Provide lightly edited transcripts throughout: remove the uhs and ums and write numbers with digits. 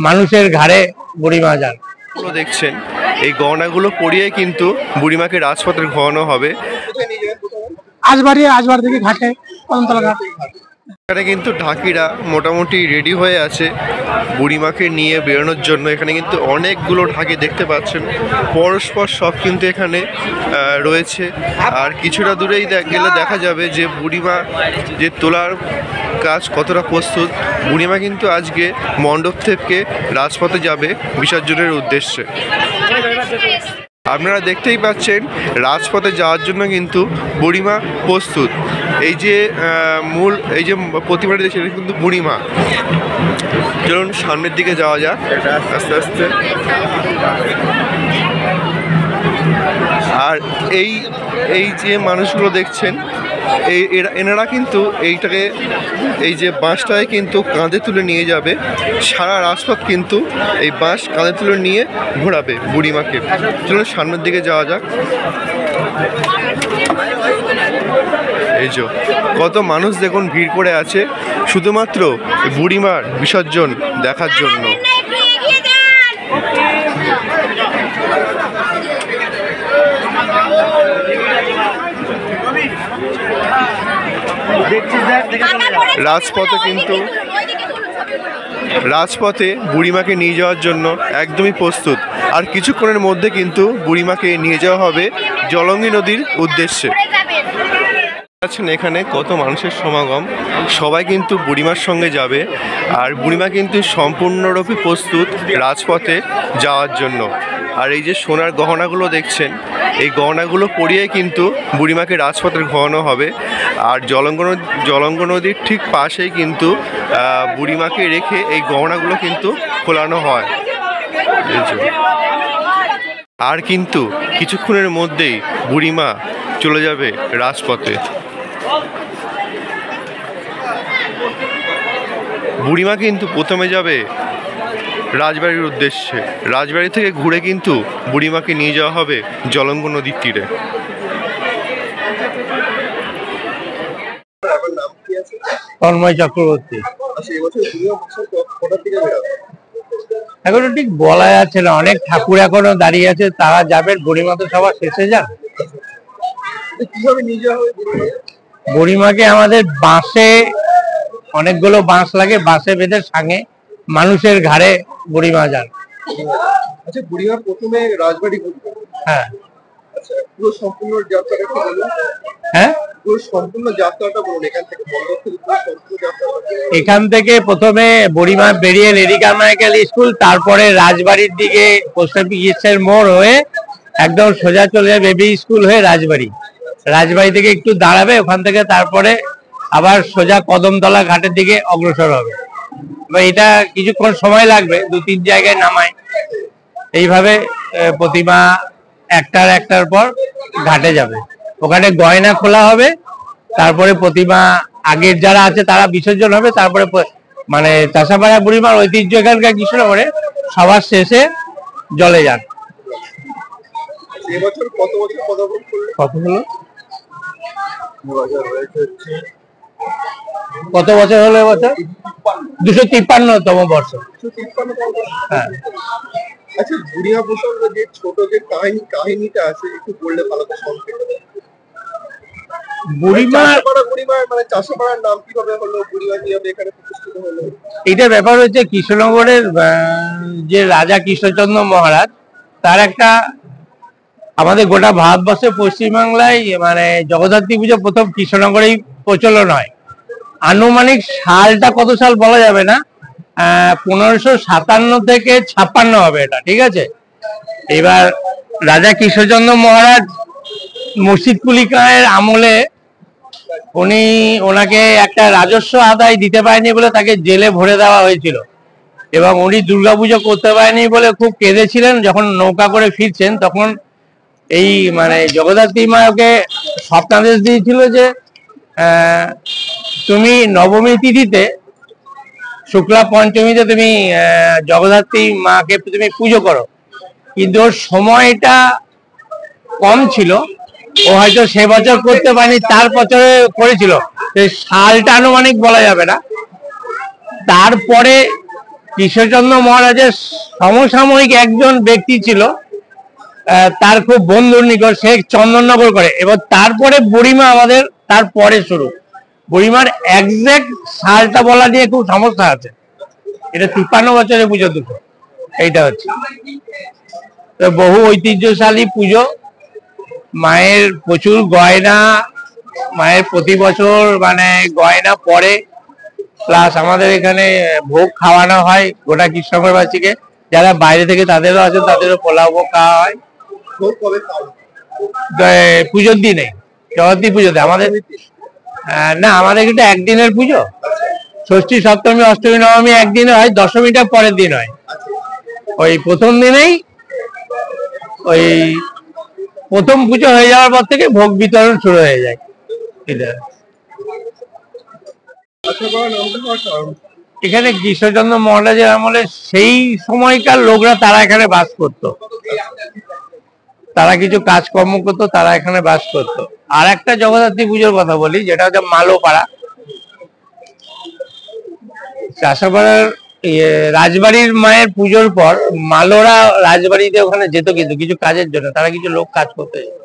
মানুষের ঘাড়ে বুড়িমা যান। দেখছেন এই গহনাগুলো পরিয়ে কিন্তু বুড়িমাকে রাজপথে ঘোরানো হবে। আজবাড়ি থেকে ঘাটে কদমতলা ঘাট। এখানে কিন্তু ঢাকিরা মোটামুটি রেডি হয়ে আছে বুড়িমাকে নিয়ে বেরোনোর জন্য। এখানে কিন্তু অনেকগুলো ঢাকি দেখতে পাচ্ছেন, পরস্পর সব কিন্তু এখানে রয়েছে। আর কিছুটা দূরেই গেলে দেখা যাবে যে বুড়িমা যে তোলার কাজ কতটা প্রস্তুত। বুড়িমা কিন্তু আজকে মণ্ডপ থেকে রাজপথে যাবে বিসর্জনের উদ্দেশ্যে। আপনারা দেখতেই পাচ্ছেন রাজপথে যাওয়ার জন্য কিন্তু বুড়িমা প্রস্তুত। এই যে এই যে প্রতিমাটা দেখছেন কিন্তু বুড়িমা। চলুন সামনের দিকে যাওয়া যাক আস্তে আস্তে। আর এই যে মানুষগুলো দেখছেন এনারা কিন্তু এই যে বাঁশটায় কিন্তু কাঁধে তুলে নিয়ে যাবে। সারা রাজপথ কিন্তু এই বাঁশ কাঁধে তুলে নিয়ে ঘোরাবে বুড়িমাকে। চলুন সামনের দিকে যাওয়া যাক। এই যে কত মানুষ দেখুন ভিড় করে আছে শুধুমাত্র বুড়িমার বিসর্জন দেখার জন্য। রাজপথে বুড়িমাকে নিয়ে যাওয়ার জন্য একদমই প্রস্তুত। আর কিছুক্ষণের মধ্যে কিন্তু বুড়িমাকে নিয়ে যাওয়া হবে জলঙ্গি নদীর উদ্দেশ্যে। এখানে কত মানুষের সমাগম, সবাই কিন্তু বুড়িমার সঙ্গে যাবে। আর বুড়িমা কিন্তু সম্পূর্ণরূপে প্রস্তুত রাজপথে যাওয়ার জন্য। আর এই যে সোনার গহনাগুলো দেখছেন, এই গহনাগুলো পরিয়ে কিন্তু বুড়িমাকে রাজপথে ঘোরানো হবে। আর জলঙ্গ নদীর ঠিক পাশেই কিন্তু বুড়িমাকে রেখে এই গহনাগুলো কিন্তু খোলানো হয়। আর কিন্তু কিছুক্ষণের মধ্যেই বুড়িমা চলে যাবে রাজপথে। বুড়িমা কিন্তু প্রথমে যাবে রাজবাড়ির উদ্দেশ্যে। রাজবাড়ি থেকে ঘুরে কিন্তু বুড়িমাকে নিয়ে যাওয়া হবে জলঙ্গ নদীর তীরে। তন্ময় চক্রবর্তী। এখন ঠিক বলা যাচ্ছে না, অনেক ঠাকুর এখনো দাঁড়িয়ে আছে, তারা যাবেন। বুড়িমা তো সবার শেষে যান। বুড়িমাকে আমাদের বাঁশে, অনেকগুলো বাঁশ লাগে, বাঁশে বেঁধে সাঙে মানুষের ঘাড়ে বুড়িমা যান। আচ্ছা, বুড়িমা প্রথমে রাজবাড়ি ঘুরবে। হ্যাঁ। আচ্ছা, পুরো সম্পূর্ণ যাত্রাটা কি বলুন? হ্যাঁ, পুরো সম্পূর্ণ যাত্রাটা বলুন। এখান থেকে প্রথমে বুড়িমা বেরিয়ে লেডিকা মাইকেল স্কুল, তারপরে রাজবাড়ির দিকে পোস্ট অফিসের মোড় হয়ে একদম সোজা চলে যাবে বেবি স্কুল হয়ে রাজবাড়ি। রাজবাড়ি থেকে একটু দাঁড়াবে, ওখান থেকে তারপরে আবার সোজা কদমতলা ঘাটের দিকে অগ্রসর হবে। এটা কিছুক্ষণ সময় লাগবে, 2-3 জায়গায় নামায়। এইভাবে প্রতিমা একটার পর ঘাটে যাবে। ওখানে গয়না খোলা হবে, তারপরে প্রতিমা আগের যারা আছে তারা বিসর্জন হবে। তারপরে মানে চাষাপাড়া বুড়িমার ঐতিহ্য এখানকার কৃষ্ণনগরে সবার শেষে জলে যান। কত হলো? কত বছর হলো এবছর? 253তম বর্ষ। হ্যাঁ। আচ্ছা, বুড়িমা প্রসঙ্গে যে ছোট যে কাহিনীটা আছে একটু বললে ভালো হতো সংক্ষেপে। চাষাপাড়ার নাম কিভাবে হলো, বুড়িমা কিভাবে এখানে প্রতিষ্ঠিত হলো? এটা ব্যাপার হচ্ছে কৃষ্ণনগরের যে রাজা কৃষ্ণচন্দ্র মহারাজ, তার একটা, আমাদের গোটা ভারতবর্ষে পশ্চিমবাংলায় মানে জগদ্ধাত্রী পুজো প্রথম কৃষ্ণনগরেই প্রচলন হয়। আনুমানিক সালটা কত সাল বলা যাবে না, 1557 থেকে 56 হবে এটা, ঠিক আছে। এবার রাজা কৃষ্ণচন্দ্র মহারাজ মুর্শিদকুলি খাঁয়ের আমলে ওনাকে একটা রাজস্ব আদায় দিতে পারেনি বলে তাকে জেলে ভরে দেওয়া হয়েছিল। এবং উনি দুর্গাপুজো করতে পারেনি বলে খুব কেঁদেছিলেন। যখন নৌকা করে ফিরছেন তখন এই মানে জগদ্ধাত্রী মাকে স্বপ্নাদেশ দিয়েছিল যে তুমি নবমী তিথিতে, শুক্লা পঞ্চমীতে তুমি জগদ্ধাত্রী মাকে তুমি পুজো করো। কিন্তু ওর সময়টা কম ছিল, ও হয়তো সে বছর করতে পারেনি, তার বছরে করেছিল। সালটা আনুমানিক বলা যাবে না। তারপরে কৃষ্ণচন্দ্র মহারাজের সমসাময়িক একজন ব্যক্তি ছিল, তার খুব বন্ধুর নিকট, সে চন্দননগর করে। এবার তারপরে বুড়িমা আমাদের তারপরে শুরু। বুড়িমার একজ্যাক্ট সালটা বলা নিয়ে খুব সমস্যা আছে। এটা 53 বছরের পুজো দুটো, এইটা হচ্ছে বহু ঐতিহ্যশালী পুজো। মায়ের প্রচুর গয়না, মায়ের প্রতি বছর মানে গয়না পরে, প্লাস আমাদের এখানে ভোগ খাওয়ানো হয় গোটা কৃষ্ণনগরবাসীকে। যারা বাইরে থেকে তাদেরও আছে, তাদেরও পোলাও ভোগ খাওয়া হয় পুজোর দিনে, জগদ্দী পুজোতে। আমাদের না, আমাদের কিন্তু একদিনের পুজো। ষষ্ঠী, সপ্তমী, অষ্টমী, নবমী একদিনে হয়, দশমীটা পরের দিন হয়। ওই প্রথম দিনেই ওই প্রথম পুজো হয়ে যাওয়ার পর থেকে ভোগ বিতরণ শুরু হয়ে যায়। এটা এখানে কৃষ্ণচন্দ্র মহারাজের আমলে সেই সময়কার লোকরা তারা এখানে বাস করত, তারা কিছু কাজকর্ম করতো, তারা এখানে বাস করতো। আর একটা জগদ্ধাত্রী পুজোর কথা বলি, যেটা হচ্ছে মালোপাড়া। চাষাপাড়ার রাজবাড়ির মায়ের পুজোর পর মালোরা রাজবাড়িতে ওখানে যেত, কিন্তু কিছু কাজের জন্য, তারা কিছু লোক কাজ করতে যেত।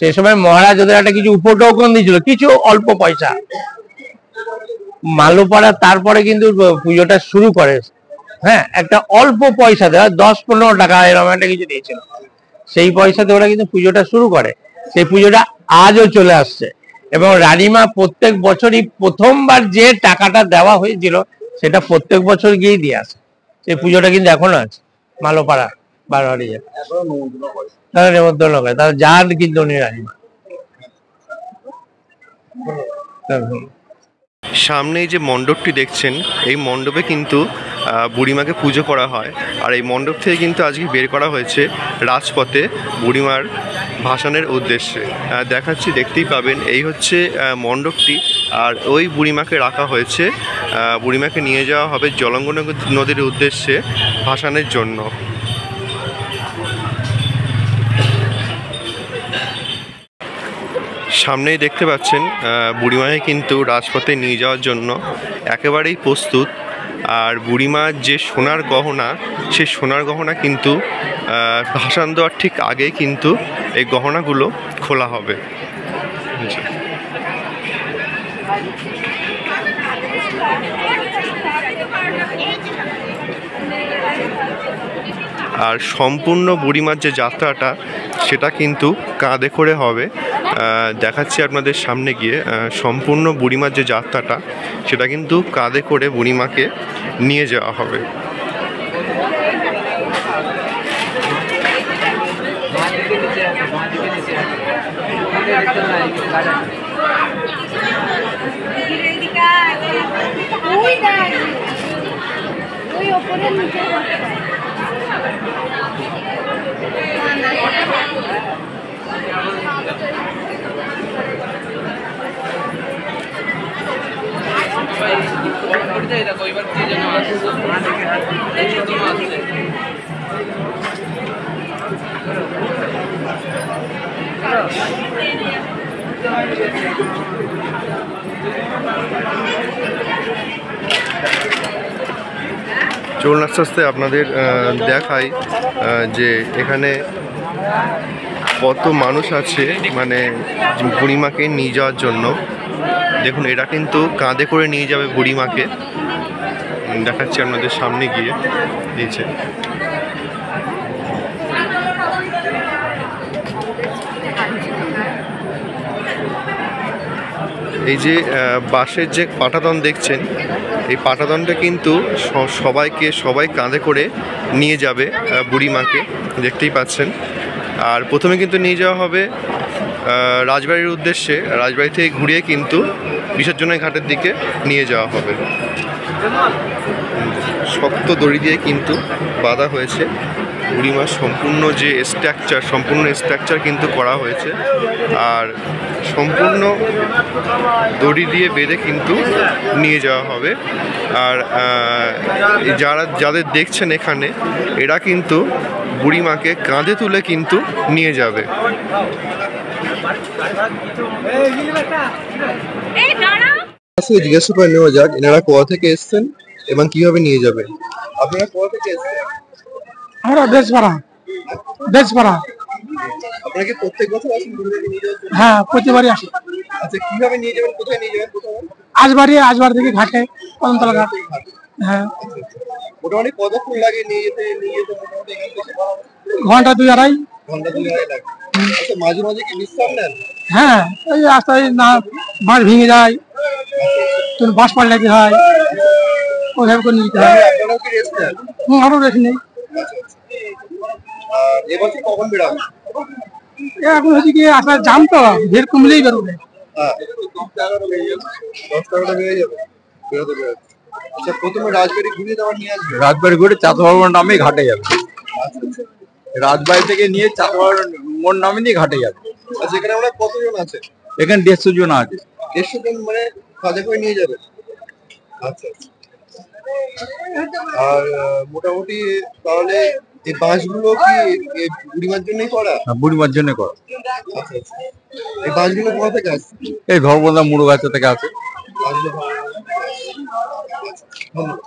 সেই সময় মহারাজ ওদের একটা কিছু উপটোকন দিয়েছিল, কিছু অল্প পয়সা। মালোপাড়া তারপরে কিন্তু পুজোটা শুরু করে, হ্যাঁ, একটা অল্প পয়সা দেওয়া, 10-15 টাকা এরকম একটা কিছু দিয়েছিল। সেই পয়সাতে ওরা কিন্তু পুজোটা শুরু করে। সেই পুজোটা আজও চলে আসছে, এবং রানীমা প্রত্যেক বছরই প্রথমবার যে টাকাটা দেওয়া হয়েছিল সেটা প্রত্যেক বছর গিয়ে দিয়ে আসে। সেই পুজোটা কিন্তু এখনো আছে মালোপাড়া বারোয়ারি, তারা নেমন্তন্ন করে, তারা যান কিন্তু উনি রানীমা। সামনে যে মণ্ডপটি দেখছেন, এই মণ্ডপে কিন্তু বুড়িমাকে পুজো করা হয়। আর এই মণ্ডপ থেকে কিন্তু আজকে বের করা হয়েছে রাজপথে বুড়িমার ভাসানের উদ্দেশ্যে। দেখাচ্ছি, দেখতেই পাবেন, এই হচ্ছে মণ্ডপটি। আর ওই বুড়িমাকে রাখা হয়েছে, বুড়িমাকে নিয়ে যাওয়া হবে জলঙ্গ নদীর উদ্দেশ্যে ভাসানের জন্য। সামনেই দেখতে পাচ্ছেন বুড়িমাকে কিন্তু রাজপথে নিয়ে যাওয়ার জন্য একেবারেই প্রস্তুত। আর বুড়িমার যে সোনার গহনা, সেই সোনার গহনা কিন্তু ভাসান দেওয়ার ঠিক আগেই কিন্তু এই গহনাগুলো খোলা হবে। আর সম্পূর্ণ বুড়িমার যে যাত্রাটা, সেটা কিন্তু কাঁধে করে হবে। দেখাচ্ছি আপনাদের সামনে গিয়ে, সম্পূর্ণ বুড়িমার যে যাত্রাটা, সেটা কিন্তু কাঁধে করে বুড়িমাকে নিয়ে যাওয়া হবে। চলুন আস্তে আস্তে আপনাদের দেখাই যে এখানে কত মানুষ আছে মানে বুড়িমাকে নিয়ে যাওয়ার জন্য। দেখুন, এরা কিন্তু কাঁধে করে নিয়ে যাবে বুড়িমাকে। দেখাচ্ছি আপনাদের সামনে গিয়ে দিয়েছে। এই যে বাঁশের যে পাটাতন দেখছেন, এই পাটাতনটা কিন্তু সবাই কাঁধে করে নিয়ে যাবে বুড়িমাকে, দেখতেই পাচ্ছেন। আর প্রথমে কিন্তু নিয়ে যাওয়া হবে রাজবাড়ির উদ্দেশ্যে, রাজবাড়ি থেকে ঘুরিয়ে কিন্তু বিসর্জনের ঘাটের দিকে নিয়ে যাওয়া হবে। শক্ত দড়ি দিয়ে কিন্তু বাঁধা হয়েছে বুড়িমার সম্পূর্ণ যে স্ট্রাকচার কিন্তু করা হয়েছে। আর সম্পূর্ণ দড়ি দিয়ে বেঁধে কিন্তু নিয়ে যাওয়া হবে। আর যাদের দেখছেন এখানে, এরা কিন্তু বুড়িমাকে কাঁধে তুলে কিন্তু নিয়ে যাবে। জিজ্ঞাসা করে নেওয়া যাক, এনারা কোথা থেকে এসছেন এবং কিভাবে নিয়ে যাবেন? আপনারা কোথা থেকে এসেছেন? আমরা বেজপাড়া। আপনারা কি প্রত্যেক বছর আসেন বুড়িমাকে নিয়ে যাওয়ার জন্য? হ্যাঁ, প্রতিবারই আসি। আচ্ছা, কিভাবে নিয়ে যাবেন, কোথায় নিয়ে যাবেন প্রথমে? আজবাড়ি থেকে ঘাটে, কদমতলা ঘাট। হ্যাঁ, মোটামুটি কতক্ষণ লাগে নিয়ে যেতে মোটামুটি এখান থেকে? ঘন্টা 2-2.5। ঘন্টা 2-2.5 লাগে। আচ্ছা, মাঝে মাঝে কি বিশ্রাম নেন? হ্যাঁ, এই রাস্তায় না বাঁশ ভেঙে যায়, তুমি বাঁশ পাল্টাতে হয়, ওইভাবে করে নিয়ে যেতে হয়। আপনারাও কি রেস্ট নেন? আরো রেখে নেই। আর এবছর কখন বেরাবেন? এখন হচ্ছে কি আসার জাম তো, ভিড় কমলেই বেরোবে। হ্যাঁ, 10-11টা বেড়ে যাবে, বেরোতে বেরোতে। আচ্ছা, প্রথমে রাজবাড়ি ঘুরিয়ে দেওয়ার নিয়ে আসবে? রাজবাড়ি ঘুরে চাতবাবুর নামে ঘাটে যাবে। রাজবাড়ি থেকে নিয়ে চাতবাবুর মোড় নামে নিয়ে ঘাটে যাবে। আচ্ছা, এখানে আমরা কতজন আছে? এখানে 150 জন আছে। 150 জন মানে কাজে করে নিয়ে যাবে? আচ্ছা আচ্ছা। আর মোটামুটি তাহলে এই বাসগুলো কি এই বুড়িমার জন্যই করা? বুড়িমার জন্য করা। আচ্ছা আচ্ছা। এই বাসগুলো কোথা থেকে আসছে? এই ধর্মদা মুড়ো গাছা থেকে আছে। বাসগুলো ধন্যবাদ।